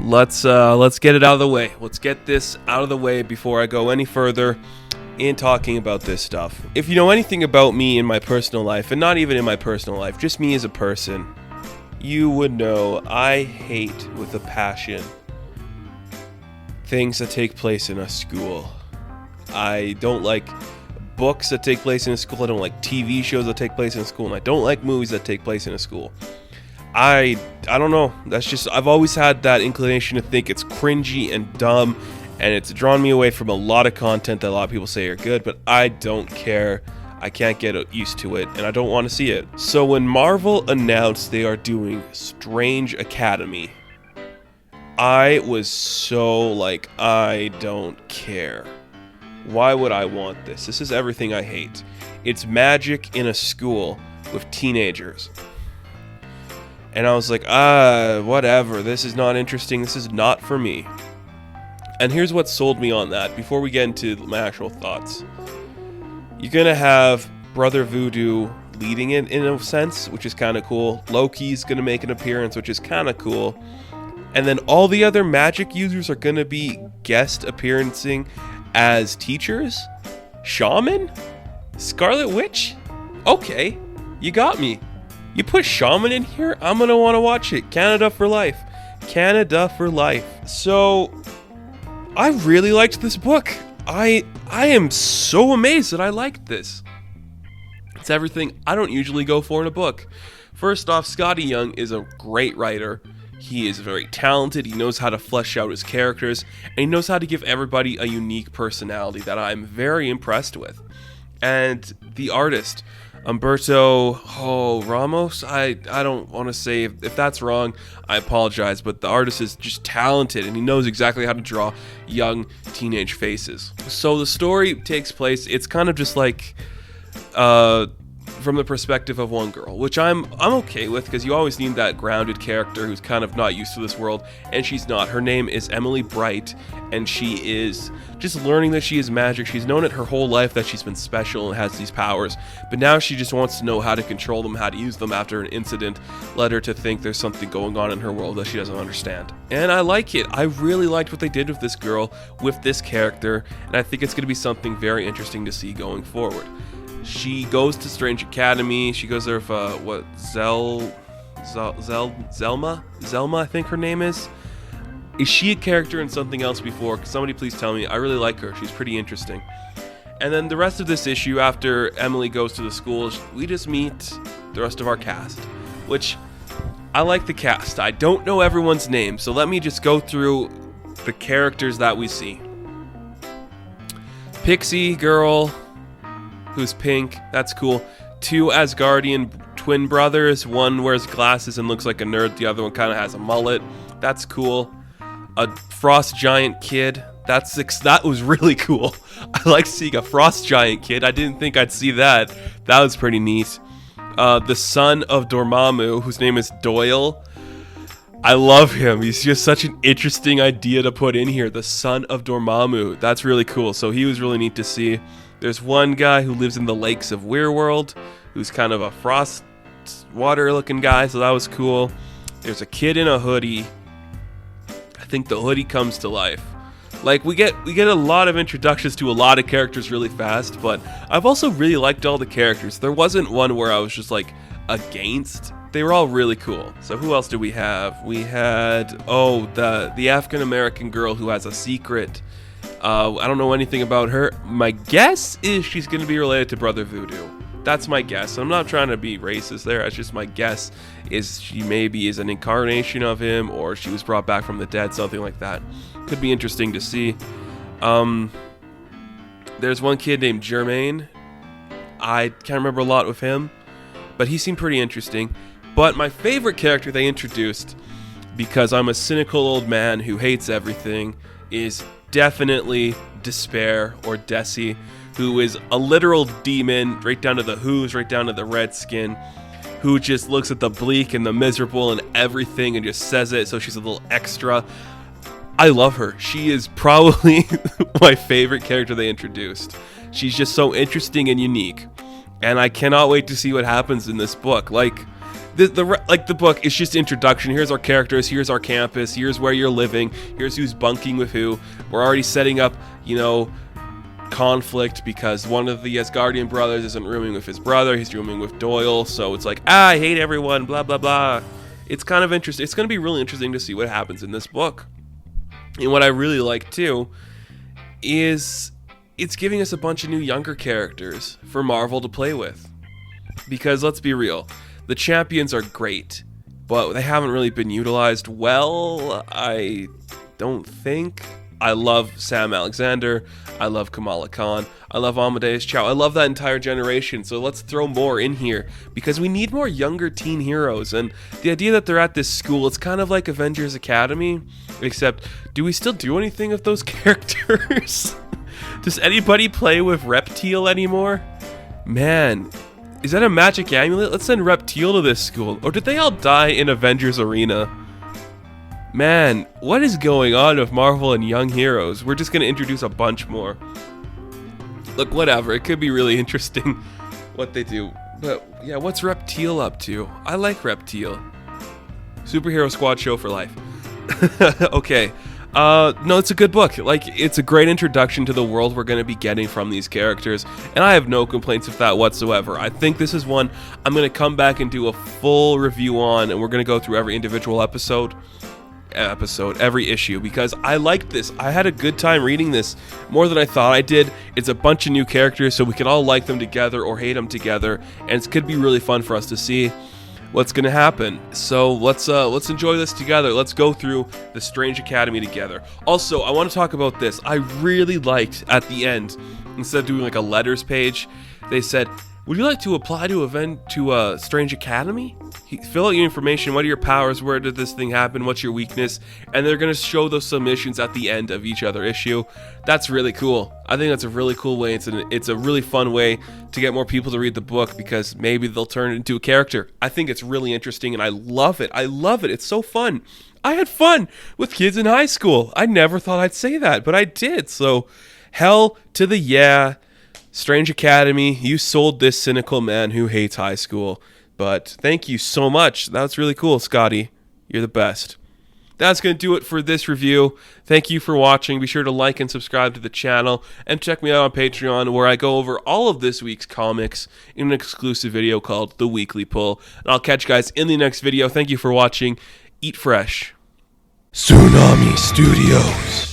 let's get it out of the way. Let's get this out of the way before I go any further in talking about this stuff. If you know anything about me in my personal life, and not even in my personal life, just me as a person, you would know I hate with a passion things that take place in a school. I don't like books that take place in a school. I don't like TV shows that take place in a school, and I don't like movies that take place in a school. I don't know. That's just, I've always had that inclination to think it's cringy and dumb, and it's drawn me away from a lot of content that a lot of people say are good, but I don't care. I can't get used to it, and I don't want to see it. So when Marvel announced they are doing Strange Academy, I was so like, I don't care. Why would I want this? This is everything I hate. It's magic in a school with teenagers. And I was like, whatever. This is not interesting. This is not for me. And here's what sold me on that before we get into my actual thoughts. You're going to have Brother Voodoo leading it in a sense, which is kind of cool. Loki's going to make an appearance, which is kind of cool. And then all the other magic users are going to be guest appearancing as teachers? Shaman? Scarlet Witch? Okay, you got me. You put Shaman in here, I'm going to want to watch it. Canada for life. Canada for life. So, I really liked this book. I am so amazed that I liked this. It's everything I don't usually go for in a book. First off, Scotty Young is a great writer. He is very talented. He knows how to flesh out his characters, and he knows how to give everybody a unique personality that I'm very impressed with. And the artist, Humberto Ramos, I don't want to say if that's wrong, I apologize, but the artist is just talented, and he knows exactly how to draw young teenage faces. So the story takes place, it's kind of just like from the perspective of one girl, which I'm okay with, because you always need that grounded character who's kind of not used to this world, and she's not. Her name is Emily Bright, and she is just learning that she is magic. She's known it her whole life that she's been special and has these powers, but now she just wants to know how to control them, how to use them after an incident led her to think there's something going on in her world that she doesn't understand. And I like it. I really liked what they did with this girl, with this character, and I think it's going to be something very interesting to see going forward. She goes to Strange Academy. She goes there with Zelma, I think her name is. Is she a character in something else before? Somebody please tell me. I really like her. She's pretty interesting. And then the rest of this issue, after Emily goes to the school, we just meet the rest of our cast, which I like the cast. I don't know everyone's name, so let me just go through the characters that we see. Pixie girl, who's pink, that's cool. Two Asgardian twin brothers, one wears glasses and looks like a nerd, the other one kind of has a mullet, that's cool. A frost giant kid, that was really cool. I like seeing a frost giant kid, I didn't think I'd see that. That was pretty neat. The son of Dormammu, whose name is Doyle, I love him. He's just such an interesting idea to put in here. The son of Dormammu, that's really cool, so he was really neat to see. There's one guy who lives in the lakes of Weirworld, who's kind of a frost water looking guy, so that was cool. There's a kid in a hoodie. I think the hoodie comes to life. Like, we get a lot of introductions to a lot of characters really fast, but I've also really liked all the characters. There wasn't one where I was just like against. They were all really cool. So who else do we have? We had the African American girl who has a secret. I don't know anything about her. My guess is she's going to be related to Brother Voodoo. That's my guess. I'm not trying to be racist there. It's just my guess is she maybe is an incarnation of him, or she was brought back from the dead, something like that. Could be interesting to see. There's one kid named Jermaine. I can't remember a lot with him, but he seemed pretty interesting. But my favorite character they introduced, because I'm a cynical old man who hates everything, is definitely Despair, or Desi, who is a literal demon, right down to the Who's, right down to the Redskin, who just looks at the bleak and the miserable and everything and just says it, so she's a little extra. I love her. She is probably my favorite character they introduced. She's just so interesting and unique, and I cannot wait to see what happens in this book. Like, the book is just introduction. Here's our characters, here's our campus, here's where you're living, here's who's bunking with who. We're already setting up, conflict because one of the Asgardian brothers isn't rooming with his brother, he's rooming with Doyle, so it's like, I hate everyone, blah blah blah. It's kind of interesting. It's going to be really interesting to see what happens in this book. And what I really like too is it's giving us a bunch of new younger characters for Marvel to play with. Because let's be real, the champions are great, but they haven't really been utilized well, I don't think. I love Sam Alexander, I love Kamala Khan, I love Amadeus Cho, I love that entire generation, so let's throw more in here, because we need more younger teen heroes, and the idea that they're at this school, it's kind of like Avengers Academy, except, do we still do anything with those characters? Does anybody play with Reptile anymore? Man, is that a magic amulet? Let's send Reptile to this school, or did they all die in Avengers Arena? Man, what is going on with Marvel and young heroes? We're just going to introduce a bunch more. Look, whatever. It could be really interesting what they do. But, yeah, what's Reptile up to? I like Reptile. Superhero Squad show for life. Okay. No, it's a good book. It's a great introduction to the world we're going to be getting from these characters. And I have no complaints with that whatsoever. I think this is one I'm going to come back and do a full review on. And we're going to go through every individual every issue, because I liked this. I had a good time reading this, more than I thought I did. It's a bunch of new characters, so we can all like them together or hate them together, and it could be really fun for us to see what's gonna happen. So let's enjoy this together. Let's go through the Strange Academy together. Also, I want to talk about this. I really liked at the end, instead of doing like a letters page, they said, would you like to apply to Strange Academy? Fill out your information. What are your powers? Where did this thing happen? What's your weakness? And they're going to show those submissions at the end of each other issue. That's really cool. I think that's a really cool way. It's a really fun way to get more people to read the book, because maybe they'll turn it into a character. I think it's really interesting, and I love it. I love it. It's so fun. I had fun with kids in high school. I never thought I'd say that, but I did. So hell to the yeah. Strange Academy, you sold this cynical man who hates high school. But thank you so much. That's really cool, Scotty. You're the best. That's going to do it for this review. Thank you for watching. Be sure to like and subscribe to the channel. And check me out on Patreon, where I go over all of this week's comics in an exclusive video called The Weekly Pull. And I'll catch you guys in the next video. Thank you for watching. Eat fresh. Tsunami Studios.